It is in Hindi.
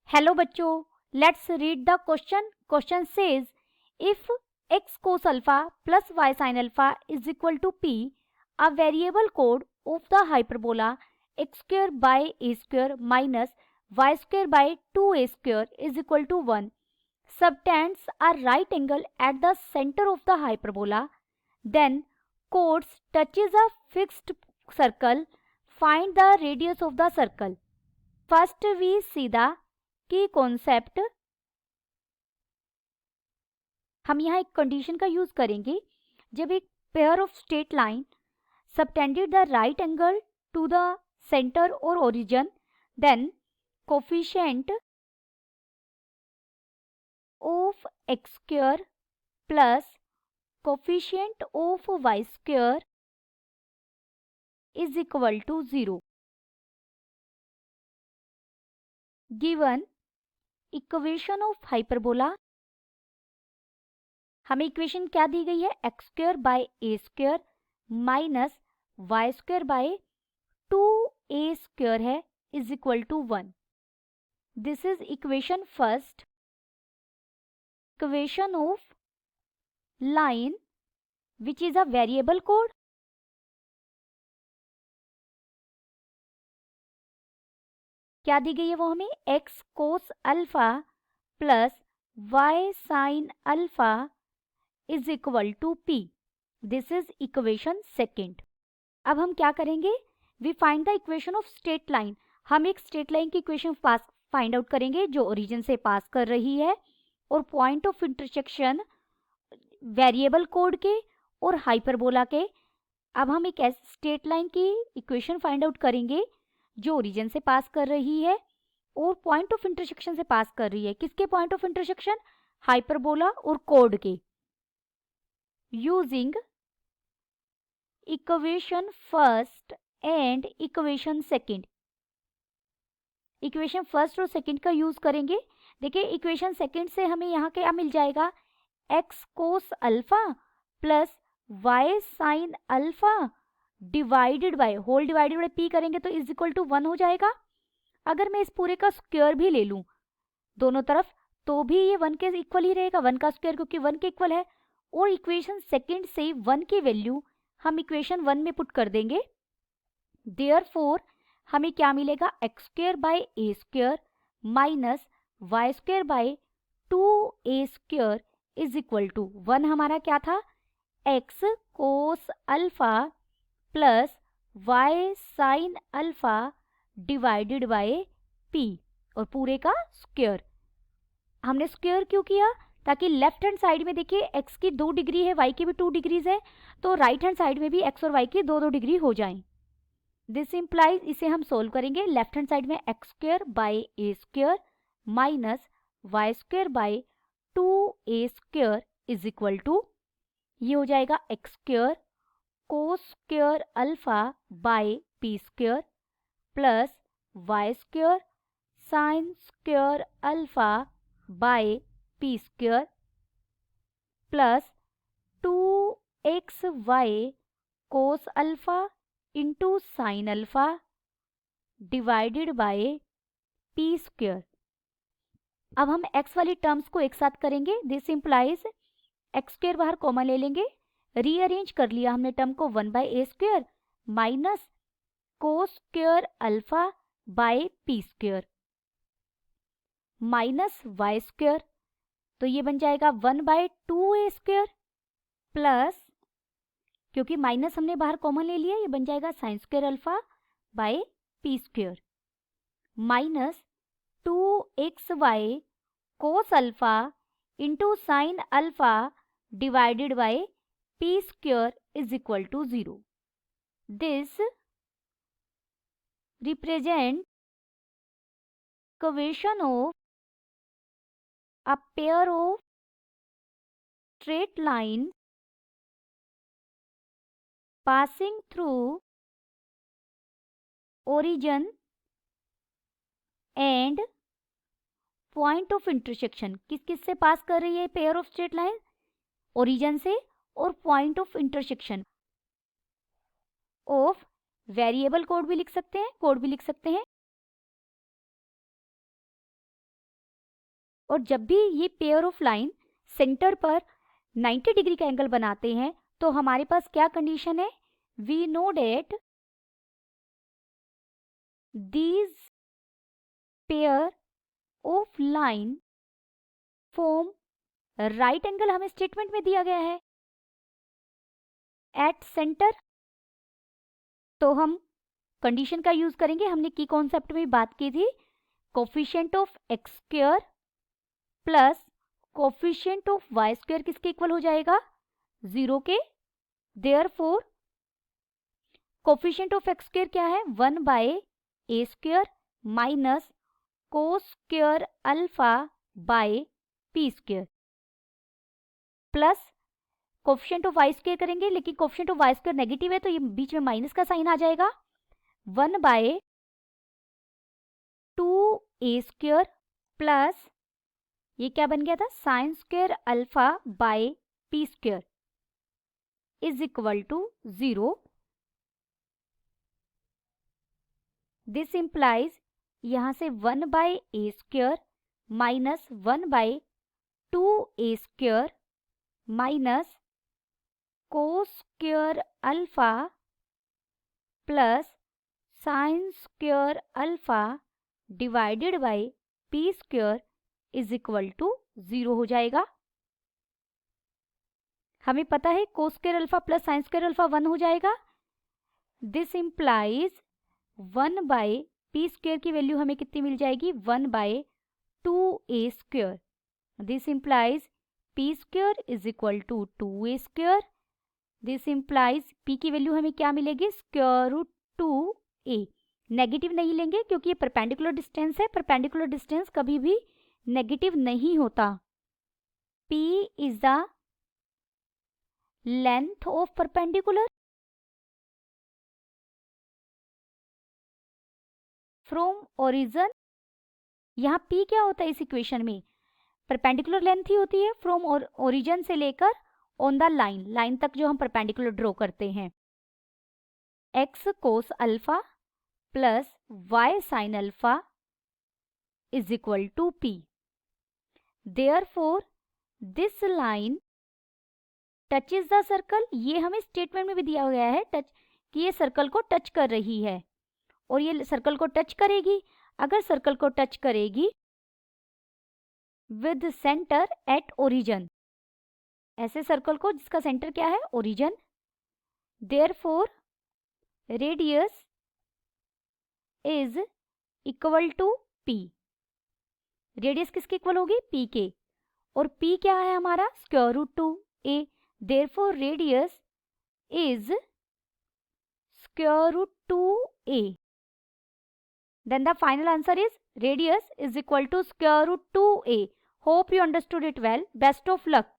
हेलो बच्चों, let's read the question. Question says if x cos alpha plus y sin alpha is equal to p, a variable chord of the hyperbola x square by a square minus y square by 2a square is equal to 1 subtends a right angle at the center of the hyperbola, then chords touches a fixed circle. Find the radius of the circle. First we see the key concept. हम यहाँ एक कंडीशन का यूज करेंगे. जब एक pair of straight line subtended the right angle to the centre और origin, then coefficient of x square plus coefficient of y square is equal to 0. Given equation of hyperbola, हमें इक्वेशन क्या दी गई है? X square by a square minus y square by 2a square है is equal to 1. This is equation first. Equation of line which is a variable code. क्या दी गई है वो हमें? X cos alpha plus y sine alpha is equal to p. This is equation second. अब हम क्या करेंगे? We find the equation of straight line. हम एक स्ट्रेट लाइन की इक्वेशन फाइंड आउट करेंगे जो ओरिजिन से पास कर रही है, और point of intersection variable code के और हाइपरबोला के. अब हम एक स्ट्रेट लाइन की इक्वेशन फाइंड आउट करेंगे जो ओरिजिन से पास कर रही है और पॉइंट ऑफ इंटरसेक्शन से पास कर रही है. किसके पॉइंट ऑफ इंटरसेक्शन? हाइपरबोला और कोड के. Using equation first and equation second. Equation first और सेकेंड का यूज करेंगे. देखिए इक्वेशन सेकेंड से हमें यहाँ क्या मिल जाएगा? X cos alpha plus y sine alpha divided by, whole divided by p करेंगे तो इज इक्वल टू 1 हो जाएगा. अगर मैं इस पूरे का स्क्वायर भी ले लूं दोनों तरफ तो भी ये 1 के इक्वल ही रहेगा, 1 का स्क्वायर क्योंकि 1 के इक्वल है. और इक्वेशन सेकेंड से 1 की वैल्यू हम इक्वेशन 1 में पुट कर देंगे. देयरफॉर हमें क्या मिलेगा? X square by a square minus y square by 2a square is equal to 1. हमारा क्या था? X cos alpha plus y sine alpha divided by p और पूरे का स्क्वायर. हमने स्क्वायर क्यों किया? ताकि लेफ्ट हैंड साइड में देखिए x की 2 डिग्री है, y की भी 2 डिग्रीज है, तो राइट हैंड साइड में भी x और y की 2-2 डिग्री हो जाएं. दिस इंप्लाइज, इसे हम सोल्व करेंगे. लेफ्ट हैंड साइड में x square by a square minus y square by 2a square is equal to, ये हो जाएगा x square cos square alpha by p square plus y square sine square alpha by p square plus 2xy cos alpha into sine alpha divided by p square. अब हम x वाली टर्म्स को एक साथ करेंगे. दिस इंप्लाइज एक्स स्क्वायर बाहर कॉमन ले लेंगे. रीअरेंज कर लिया हमने टर्म को 1 by a square minus cos square alpha by p square minus y square, तो ये बन जाएगा 1 बाय 2a स्क्वायर प्लस, क्योंकि माइनस हमने बाहर कॉमन ले लिया, ये बन जाएगा sine square alpha by p square minus 2xy cos alpha into sine alpha divided by p square is equal to 0. This represent equation of a pair of straight lines passing through origin and point of intersection. किस किस से पास कर रही है pair of straight line? Origin से और point of intersection of variable code भी लिख सकते हैं, कोड भी लिख सकते हैं. और जब भी ये पेयर ऑफ लाइन सेंटर पर 90 डिग्री का एंगल बनाते हैं तो हमारे पास क्या कंडीशन है, we know that these pair of line form right angle, हमें स्टेटमेंट में दिया गया है एट सेंटर। तो हम कंडीशन का यूज करेंगे, हमने की कॉन्सेप्ट में बात की थी, coefficient of x square plus coefficient of y square किसके इक्वल हो जाएगा, 0 के। Therefore coefficient of x square क्या है, 1 by a square minus cos square alpha by p square plus coefficient of y square करेंगे, लेकिन coefficient of y square negative है तो ये बीच में माइनस का साइन आ जाएगा, 1 बाय 2a स्क्वायर प्लस ये क्या बन गया था, sine square alpha by p square is equal to 0। This implies यहां से 1 by a square minus 1 by 2a square minus cos square alpha plus sine square alpha divided by p square is equal to 0 हो जाएगा। हमें पता है cos square alpha plus sine square alpha 1 हो जाएगा। This implies 1 by p square की वैल्यू हमें कितनी मिल जाएगी, 1 by 2a square. This implies p square is equal to 2a square. This implies p की वैल्यू हमें क्या मिलेगी, स्क्वायर रूट 2a। नेगेटिव नहीं लेंगे क्योंकि ये परपेंडिकुलर डिस्टेंस है, परपेंडिकुलर डिस्टेंस कभी भी नेगेटिव नहीं होता। P is the length of perpendicular from origin. यहाँ P क्या होता है इस इक्वेशन में, परपेंडिकुलर लेंथ ही होती है फ्रॉम ओरिजिन से लेकर ऑन द लाइन, लाइन तक जो हम परपेंडिकुलर ड्रॉ करते हैं। x cos alpha plus y sine alpha is equal to P। Therefore, this line touches the circle। ये हमें स्टेटमेंट में भी दिया गया है टच, कि ये सर्कल को टच कर रही है और ये सर्कल को टच करेगी। अगर सर्कल को टच करेगी विद सेंटर एट ओरिजिन, ऐसे सर्कल को जिसका सेंटर क्या है, origin. Therefore radius is equal to P। Radius किसके इक्वल होगी, P के, और P क्या है हमारा, square root 2a। Therefore radius is square root 2a। Then the final answer is radius is equal to square root 2a। Hope you understood it well. Best of luck.